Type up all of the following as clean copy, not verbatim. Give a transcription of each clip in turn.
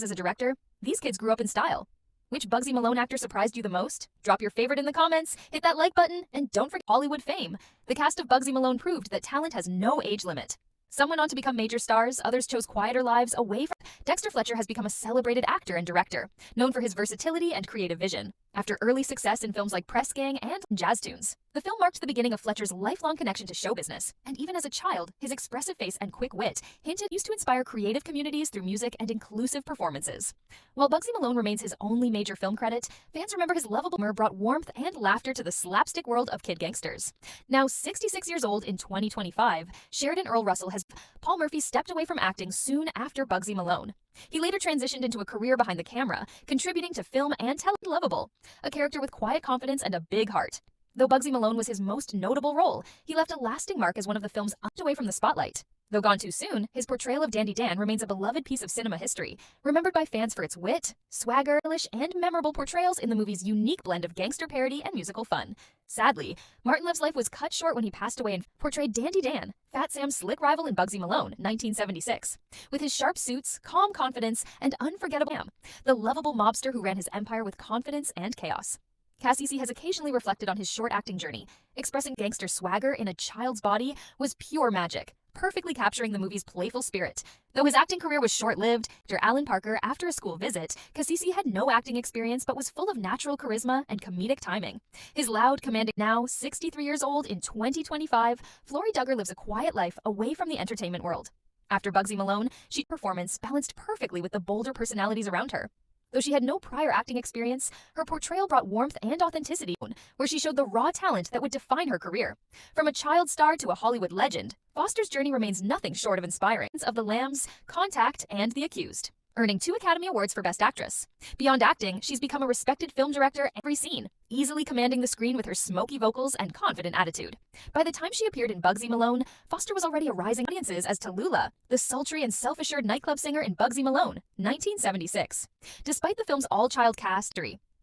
As a director, these kids grew up in style. Which Bugsy Malone actor surprised you the most? Drop your favorite in the comments, hit that like button, and don't forget Hollywood fame. The cast of Bugsy Malone proved that talent has no age limit. Some went on to become major stars, others chose quieter lives away from. Dexter Fletcher has become a celebrated actor and director, known for his versatility and creative vision. After early success in films like Press Gang and Jazz Tunes, the film marked the beginning of Fletcher's lifelong connection to show business. And even as a child, his expressive face and quick wit hinted used to inspire creative communities through music and inclusive performances. While Bugsy Malone remains his only major film credit, fans remember his lovable humor brought warmth and laughter to the slapstick world of kid gangsters. Now 66 years old in 2025, Sheridan Earl Russell has. Paul Murphy stepped away from acting soon after Bugsy Malone. He later transitioned into a career behind the camera, contributing to film and television. Lovable, a character with quiet confidence and a big heart. Though Bugsy Malone was his most notable role, he left a lasting mark as one of the film's away from the spotlight. Though gone too soon, his portrayal of Dandy Dan remains a beloved piece of cinema history, remembered by fans for its wit, swagger, and memorable portrayals in the movie's unique blend of gangster parody and musical fun. Sadly, Martin Love's life was cut short when he passed away and portrayed Dandy Dan, Fat Sam's slick rival in Bugsy Malone, 1976. With his sharp suits, calm confidence, and unforgettable the lovable mobster who ran his empire with confidence and chaos. Cassidy has occasionally reflected on his short acting journey, expressing gangster swagger in a child's body was pure magic, perfectly capturing the movie's playful spirit. Though his acting career was short-lived, Dr. Alan Parker, after a school visit, Cassidy had no acting experience but was full of natural charisma and comedic timing. His loud, commanding, now 63 years old in 2025, Florrie Duggar lives a quiet life away from the entertainment world. After Bugsy Malone, she's performance balanced perfectly with the bolder personalities around her. Though she had no prior acting experience, her portrayal brought warmth and authenticity, where she showed the raw talent that would define her career. From a child star to a Hollywood legend, Foster's journey remains nothing short of inspiring. Of The Lambs, Contact, and The Accused, earning 2 Academy Awards for Best Actress. Beyond acting, she's become a respected film director every scene, easily commanding the screen with her smoky vocals and confident attitude. By the time she appeared in Bugsy Malone, Foster was already arising audiences as Tallulah, the sultry and self-assured nightclub singer in Bugsy Malone, 1976. Despite the film's all-child cast,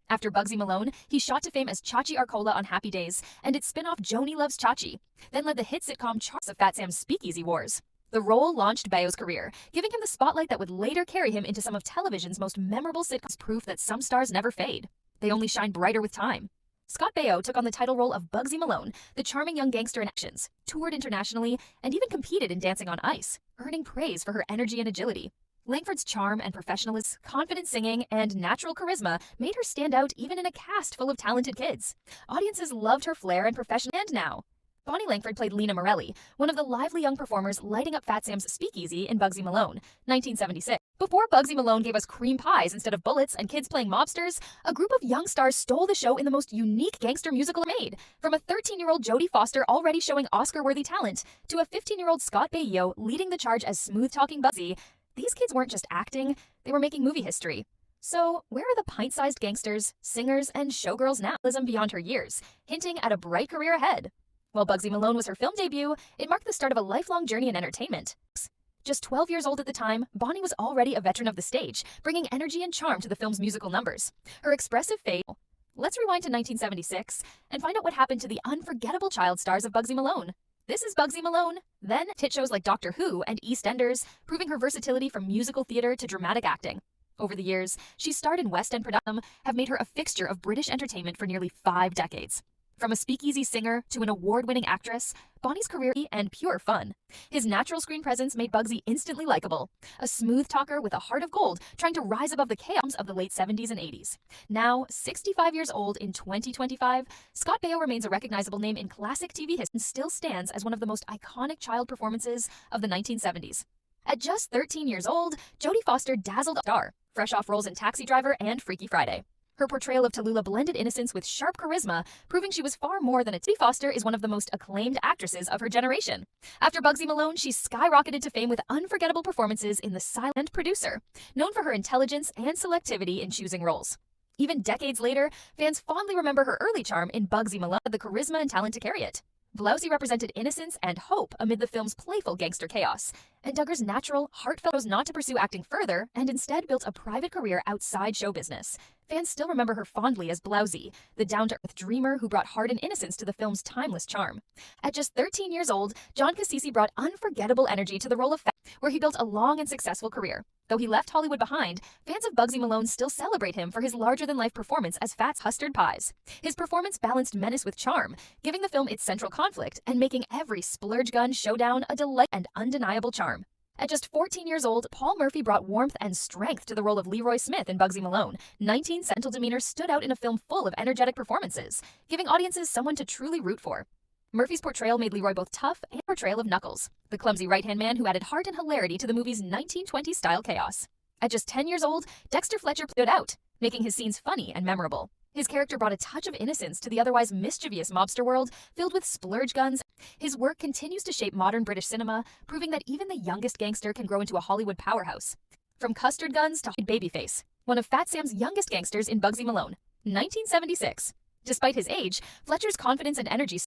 after Bugsy Malone, he shot to fame as Chachi Arcola on Happy Days and its spin-off Joni Loves Chachi, then led the hit sitcom Charts of Fat Sam's Speakeasy Wars. The role launched Bayo's career, giving him the spotlight that would later carry him into some of television's most memorable sitcoms, proof that some stars never fade. They only shine brighter with time. Scott Baio took on the title role of Bugsy Malone, the charming young gangster in actions, toured internationally, and even competed in Dancing on Ice, earning praise for her energy and agility. Langford's charm and professionalism, confident singing, and natural charisma made her stand out even in a cast full of talented kids. Audiences loved her flair and professional. And now, Bonnie Langford played Lena Morelli, one of the lively young performers lighting up Fat Sam's Speakeasy in Bugsy Malone, 1976. Before Bugsy Malone gave us cream pies instead of bullets and kids playing mobsters, a group of young stars stole the show in the most unique gangster musical made. From a 13-year-old Jodie Foster already showing Oscar-worthy talent, to a 15-year-old Scott Baio leading the charge as smooth-talking Bugsy, these kids weren't just acting, they were making movie history. So, where are the pint-sized gangsters, singers, and showgirls now? Beyond her years, hinting at a bright career ahead. While Bugsy Malone was her film debut, it marked the start of a lifelong journey in entertainment. Just 12 years old at the time, Bonnie was already a veteran of the stage, bringing energy and charm to the film's musical numbers. Her expressive face. Let's rewind to 1976 and find out what happened to the unforgettable child stars of Bugsy Malone. This is Bugsy Malone, then hit shows like Doctor Who and EastEnders, proving her versatility from musical theater to dramatic acting. Over the years, she starred in West End productions, have made her a fixture of British entertainment for nearly 5 decades. From a speakeasy singer to an award-winning actress, Bonnie's career and pure fun. His natural screen presence made Bugsy instantly likable, a smooth talker with a heart of gold trying to rise above the chaos of the late 70s and 80s. Now, 65 years old in 2025, Scott Baio remains a recognizable name in classic TV history and still stands as one of the most iconic child performances of the 1970s. At just 13 years old, Jodie Foster dazzled a star, fresh off roles in Taxi Driver and Freaky Friday. Her portrayal of Tallulah blended innocence with sharp charisma, proving she was far more than a Jodie Foster is one of the most acclaimed actresses of her generation. After Bugsy Malone, she skyrocketed to fame with unforgettable performances in The Silent Producer, known for her intelligence and selectivity in choosing roles. Even decades later, fans fondly remember her early charm in Bugsy Malone, the charisma and talent to carry it. Blousy represented innocence and hope amid the film's playful gangster chaos, and Duggar's natural, heartfelt chose not to pursue acting further and instead built a private career outside show business. fans still remember her fondly as Bugsy, the down-to-earth dreamer who brought heart and innocence to the film's timeless charm. At just 13 years old, John Cassisi brought unforgettable energy to the role of Fat, where he built a long and successful career. Though he left Hollywood behind, fans of Bugsy Malone still celebrate him for his larger-than-life performance as Fat's Custard Pies. His performance balanced menace with charm, giving the film its central conflict and making every splurge gun showdown a delight and undeniable charm. At just 14 years old, Paul Murphy brought warmth and strength to the role of Leroy Smith in Bugsy Malone. 19's gentle demeanor stood out in a film full of energetic performances, giving audiences someone to truly root for. Murphy's portrayal made Leroy both tough and portrayal of Knuckles, the clumsy right-hand man who added heart and hilarity to the movie's 1920s-style chaos. At just 10 years old, Dexter Fletcher stood out, making his scenes funny and memorable. His character brought a touch of innocence to the otherwise mischievous mobster world filled with splurge guns. His work continues to shape modern British cinema, proving that even the youngest gangster can grow into a Hollywood powerhouse. From custard guns to Babyface, one of Fat Sam's youngest gangsters in Bugsy Malone, 1976. Despite his age, Fletcher's confidence and energy